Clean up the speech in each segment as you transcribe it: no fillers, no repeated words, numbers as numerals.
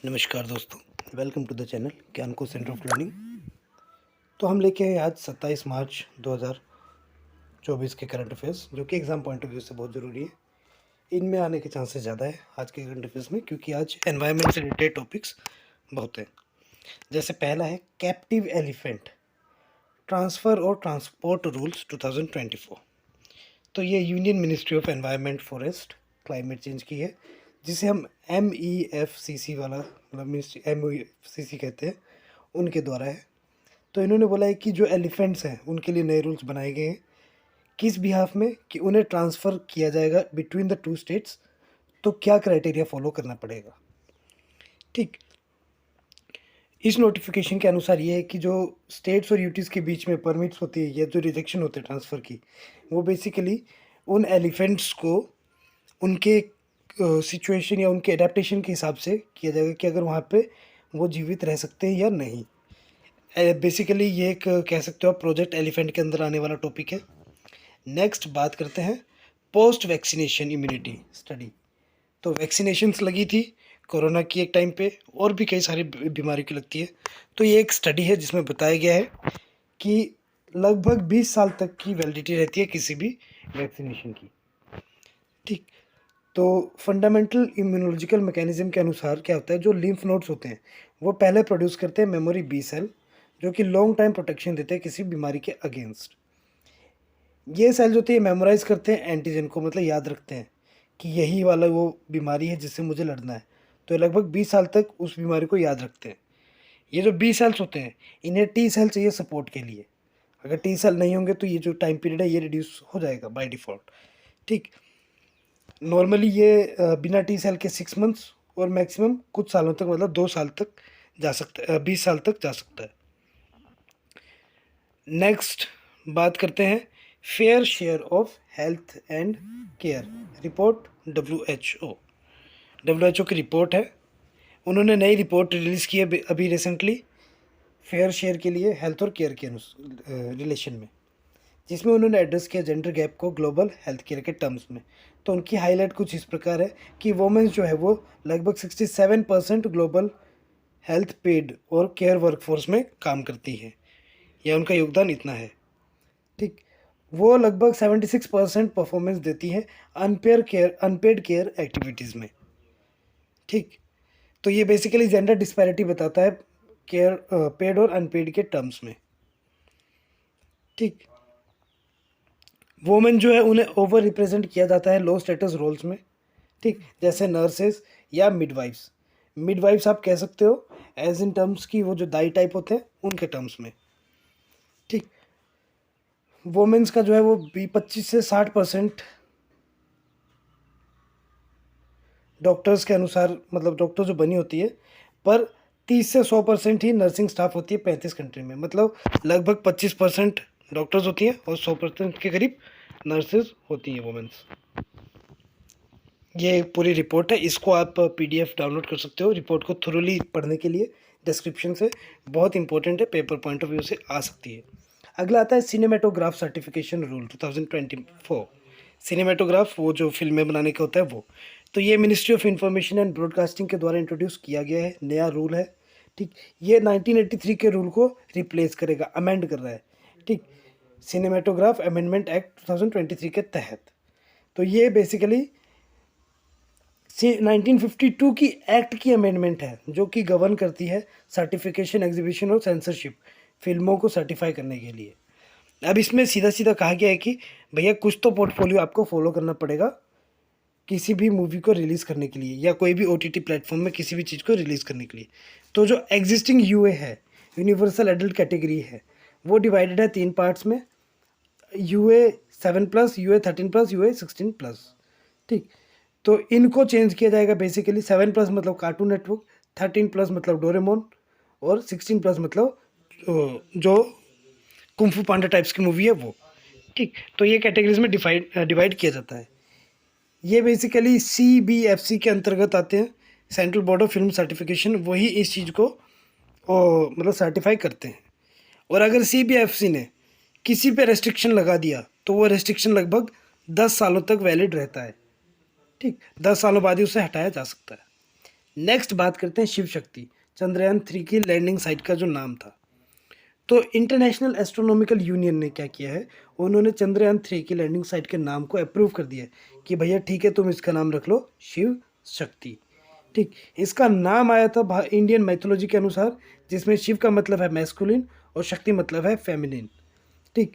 नमस्कार दोस्तों, welcome to the channel ज्ञान को सेंटर ऑफ लर्निंग। तो हम लेके आए आज 27 मार्च 2024 के करंट अफेयर्स, जो कि एग्ज़ाम पॉइंट ऑफ व्यू से बहुत ज़रूरी है। इनमें आने के चांसेस ज़्यादा है आज के करंट अफेयर्स में, क्योंकि आज एनवायरनमेंट से रिलेटेड टॉपिक्स बहुत हैं। जैसे पहला है कैप्टिव एलिफेंट ट्रांसफ़र और ट्रांसपोर्ट रूल्स 2024। तो ये union ministry of environment, forest, climate change की है, जिसे हम MEFCC वाला मतलब मिनिस्ट्री MEFCC कहते हैं, उनके द्वारा है। तो इन्होंने बोला है कि जो एलिफेंट्स हैं उनके लिए नए रूल्स बनाए गए हैं। किस बिहाफ में कि उन्हें ट्रांसफ़र किया जाएगा बिटवीन द टू स्टेट्स, तो क्या क्राइटेरिया फॉलो करना पड़ेगा। ठीक, इस नोटिफिकेशन के अनुसार ये है कि जो स्टेट्स और यूटीज़ के बीच में परमिट्स होती है या जो रिजेक्शन होते हैं ट्रांसफ़र की, वो बेसिकली उन एलिफेंट्स को उनके सिचुएशन या उनके एडेप्टेशन के हिसाब से किया जाएगा कि अगर वहाँ पे वो जीवित रह सकते हैं या नहीं। बेसिकली ये एक कह सकते हो आप प्रोजेक्ट एलिफेंट के अंदर आने वाला टॉपिक है। नेक्स्ट बात करते हैं पोस्ट वैक्सीनेशन इम्यूनिटी स्टडी। तो वैक्सीनेशंस लगी थी कोरोना की एक टाइम पे, और भी कई सारी बीमारी की लगती है। तो ये एक स्टडी है जिसमें बताया गया है कि लगभग 20 साल तक की वैलिडिटी रहती है किसी भी वैक्सीनेशन की। ठीक, तो फंडामेंटल इम्यूनोलॉजिकल मैकेनिज्म के अनुसार क्या होता है, जो लिम्फ नोड्स होते हैं वो पहले प्रोड्यूस करते हैं मेमोरी बी सेल, जो कि लॉन्ग टाइम प्रोटेक्शन देते हैं किसी बीमारी के अगेंस्ट। ये सेल्स होते हैं मेमोराइज करते हैं एंटीजन को, मतलब याद रखते हैं कि यही वाला वो बीमारी है जिससे मुझे लड़ना है। तो लगभग 20 साल तक उस बीमारी को याद रखते हैं। ये जो बी सेल्स होते हैं इन्हें टी सेल चाहिए सपोर्ट के लिए। अगर टी सेल नहीं होंगे तो ये जो टाइम पीरियड है ये रिड्यूस हो जाएगा बाय डिफ़ॉल्ट। ठीक, नॉर्मली ये बिना टी सेल के 6 मंथ्स और मैक्सिमम कुछ सालों तक, मतलब 2 साल तक जा सकता है, 20 साल तक जा सकता है। नेक्स्ट बात करते हैं fair share of health and care report, WHO की रिपोर्ट है। उन्होंने नई रिपोर्ट रिलीज़ की है अभी रिसेंटली फेयर शेयर के लिए हेल्थ और केयर के रिलेशन में, जिसमें उन्होंने एड्रेस किया जेंडर गैप को ग्लोबल हेल्थ केयर के टर्म्स में। तो उनकी हाईलाइट कुछ इस प्रकार है कि वोमेंस जो है वो लगभग 67% ग्लोबल हेल्थ पेड और केयर वर्कफोर्स में काम करती है, या उनका योगदान इतना है। ठीक, वो लगभग 76% परफॉर्मेंस देती है अनपेड केयर एक्टिविटीज़ में। ठीक, तो ये बेसिकली जेंडर डिस्पैरिटी बताता है केयर पेड और अनपेड के टर्म्स में। ठीक, वोमेन जो है उन्हें ओवर रिप्रेजेंट किया जाता है लो स्टेटस रोल्स में। ठीक, जैसे नर्सेज या मिडवाइफ्स। मिडवाइफ्स आप कह सकते हो एज इन टर्म्स की वो जो दाई टाइप होते हैं उनके टर्म्स में। ठीक, वोमेंस का जो है वो 25 से 60% डॉक्टर्स के अनुसार, मतलब डॉक्टर जो बनी होती है, पर 30 से 100% ही नर्सिंग स्टाफ होती है 35 कंट्री में। मतलब लगभग 25% डॉक्टर्स होती हैं और 100% के करीब नर्सेज होती हैं वोमेंस। ये पूरी रिपोर्ट है, इसको आप PDF डाउनलोड कर सकते हो रिपोर्ट को थोरोली पढ़ने के लिए। डिस्क्रिप्शन से बहुत इंपॉर्टेंट है, पेपर पॉइंट ऑफ व्यू से आ सकती है। अगला आता है सिनेमेटोग्राफ सर्टिफिकेशन रूल 2024। सिनेमेटोग्राफ वो जो फिल्में बनाने का होता है वो। तो ये ministry of information and broadcasting के द्वारा इंट्रोड्यूस किया गया है, नया रूल है। ठीक, ये 1983 के रूल को रिप्लेस करेगा, अमेंड कर रहा है। ठीक, सिनेमेटोग्राफ अमेंडमेंट एक्ट 2023 के तहत। तो ये बेसिकली 1952 की एक्ट की अमेंडमेंट है, जो कि गवर्न करती है सर्टिफिकेशन, एग्जीबिशन और सेंसरशिप फिल्मों को सर्टिफाई करने के लिए। अब इसमें सीधा सीधा कहा गया है कि भैया कुछ तो पोर्टफोलियो आपको फॉलो करना पड़ेगा किसी भी मूवी को रिलीज़ करने के लिए, या कोई भी OTT प्लेटफॉर्म में किसी भी चीज़ को रिलीज़ करने के लिए। तो जो एग्जिस्टिंग UA है, यूनिवर्सल एडल्ट कैटेगरी है, वो डिवाइडेड है 3 पार्ट्स में, UA 7+, UA 13+, UA 16+। ठीक, तो इनको चेंज किया जाएगा। बेसिकली 7+ मतलब कार्टून नेटवर्क, 13+ मतलब डोरेमोन, और 16+ मतलब जो कुंफू पांडा टाइप्स की मूवी है वो। ठीक, तो ये कैटेगरीज में डिवाइड किया जाता है। ये बेसिकली CBFC के अंतर्गत आते हैं, central board of film certification, वही इस चीज़ को मतलब सर्टिफाई करते हैं। और अगर CBFC ने किसी पे रेस्ट्रिक्शन लगा दिया तो वो रेस्ट्रिक्शन लगभग 10 सालों तक वैलिड रहता है। ठीक, 10 सालों बाद ही उसे हटाया जा सकता है। नेक्स्ट बात करते हैं शिव शक्ति, चंद्रयान 3 की लैंडिंग साइट का जो नाम था। तो इंटरनेशनल एस्ट्रोनॉमिकल यूनियन ने क्या किया है, उन्होंने चंद्रयान 3 की लैंडिंग साइट के नाम को अप्रूव कर दिया है कि भैया ठीक है, तुम इसका नाम रख लो शिव शक्ति। ठीक, इसका नाम आया था इंडियन मैथोलॉजी के अनुसार, जिसमें शिव का मतलब है मैस्कुलिन और शक्ति मतलब है फेमिनिन। ठीक,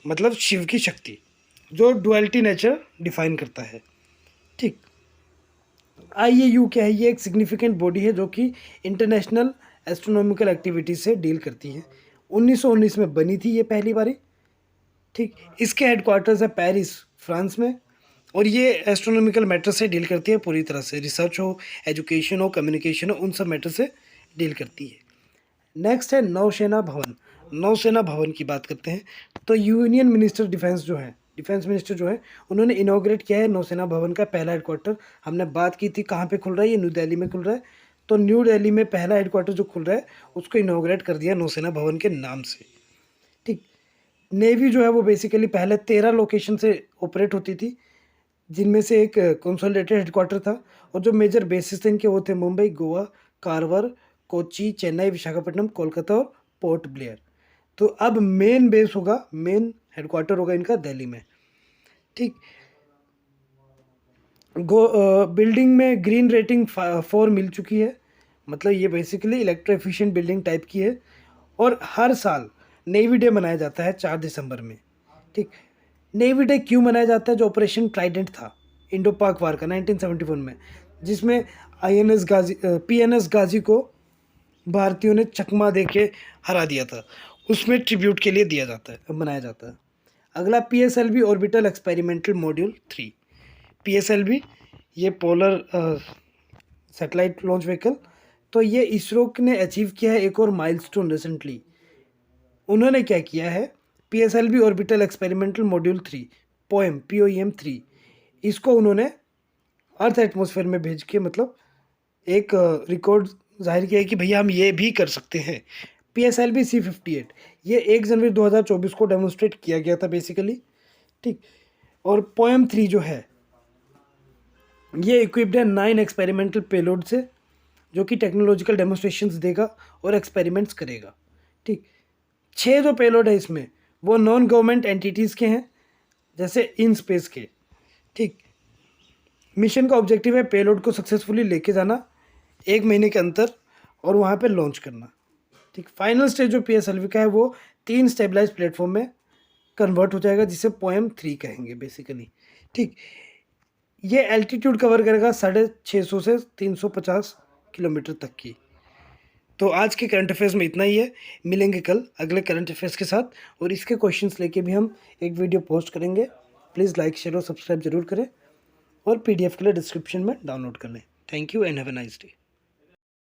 मतलब शिव की शक्ति, जो डुअलिटी नेचर डिफाइन करता है। ठीक, आईएयू क्या है, ये एक सिग्निफिकेंट बॉडी है जो कि इंटरनेशनल एस्ट्रोनॉमिकल एक्टिविटी से डील करती है। 1919 में बनी थी ये पहली बारी। ठीक, इसके हेडक्वार्टर्स है पेरिस, फ्रांस में, और ये एस्ट्रोनॉमिकल मैटर से डील करती है पूरी तरह से, रिसर्च हो, एजुकेशन हो, कम्युनिकेशन हो, उन सब मैटर से डील करती है। नेक्स्ट है नौसेना भवन। नौसेना भवन की बात करते हैं तो यूनियन मिनिस्टर डिफेंस जो है, डिफेंस मिनिस्टर जो है, उन्होंने इनॉग्रेट किया है नौसेना भवन का पहला हेडक्वार्टर। हमने बात की थी कहाँ पे खुल रहा है, ये न्यू दिल्ली में खुल रहा है। तो न्यू दिल्ली में पहला हेडक्वार्टर जो खुल रहा है उसको इनॉग्रेट कर दिया नौसेना भवन के नाम से। ठीक, नेवी जो है वो बेसिकली पहले 13 लोकेशन से ऑपरेट होती थी, जिनमें से एक कंसोलिडेटेड हेडक्वार्टर था, और जो मेजर बेसिस थे इनके वो थे मुंबई, गोवा, कारवार, कोची, चेन्नई, विशाखापट्टनम, कोलकाता और पोर्ट ब्लेयर। तो अब मेन बेस होगा, मेन हेडक्वार्टर होगा इनका दिल्ली में। ठीक, बिल्डिंग में ग्रीन रेटिंग 4 मिल चुकी है, मतलब ये basically electro efficient building type की है। और हर साल नेवी डे मनाया जाता है 4 दिसंबर में। ठीक, नेवी डे क्यों मनाया जाता है, जो ऑपरेशन ट्राइडेंट था इंडो पाक वार का 1971 में, जिसमें आईएनएस गाजी पीएनएस गाजी को भारतीयों ने चकमा दे के हरा दिया था, उसमें ट्रिब्यूट के लिए दिया जाता है, मनाया जाता है। अगला PSLV orbital experimental module 3। PSLV ये पोलर सैटेलाइट लॉन्च व्हीकल, तो ये इसरो ने अचीव किया है एक और माइलस्टोन रिसेंटली। उन्होंने क्या किया है, PSLV orbital experimental module 3 POEM 3, इसको उन्होंने अर्थ एटमॉस्फेयर में भेज के मतलब एक रिकॉर्ड जाहिर किया है कि भैया हम ये भी कर सकते हैं। PSLV C-58 ये 1 जनवरी 2024 को डेमोन्स्ट्रेट किया गया था बेसिकली। ठीक, और पोएम 3 जो है ये इक्विप्ड है 9 एक्सपेरिमेंटल पेलोड से, जो कि टेक्नोलॉजिकल डेमोन्स्ट्रेशंस देगा और एक्सपेरिमेंट्स करेगा। ठीक, 6 जो पेलोड है इसमें वो नॉन गवर्नमेंट एंटिटीज़ के हैं, जैसे इन स्पेस के। ठीक, मिशन का ऑब्जेक्टिव है पेलोड को सक्सेसफुली लेके जाना 1 महीने के अंदर और वहाँ पे लॉन्च करना। ठीक, फाइनल स्टेज जो PSLV का है वो 3 स्टेबलाइज प्लेटफॉर्म में कन्वर्ट हो जाएगा, जिसे पोएम 3 कहेंगे बेसिकली। ठीक, ये एल्टीट्यूड कवर करेगा 650 से 350 किलोमीटर तक की। तो आज के करंट अफेयर्स में इतना ही है, मिलेंगे कल अगले करंट अफेयर्स के साथ, और इसके क्वेश्चंस लेके भी हम एक वीडियो पोस्ट करेंगे। प्लीज़ लाइक, शेयर और सब्सक्राइब जरूर करें, और PDF के लिए डिस्क्रिप्शन में डाउनलोड कर लें। Thank you and have a nice day.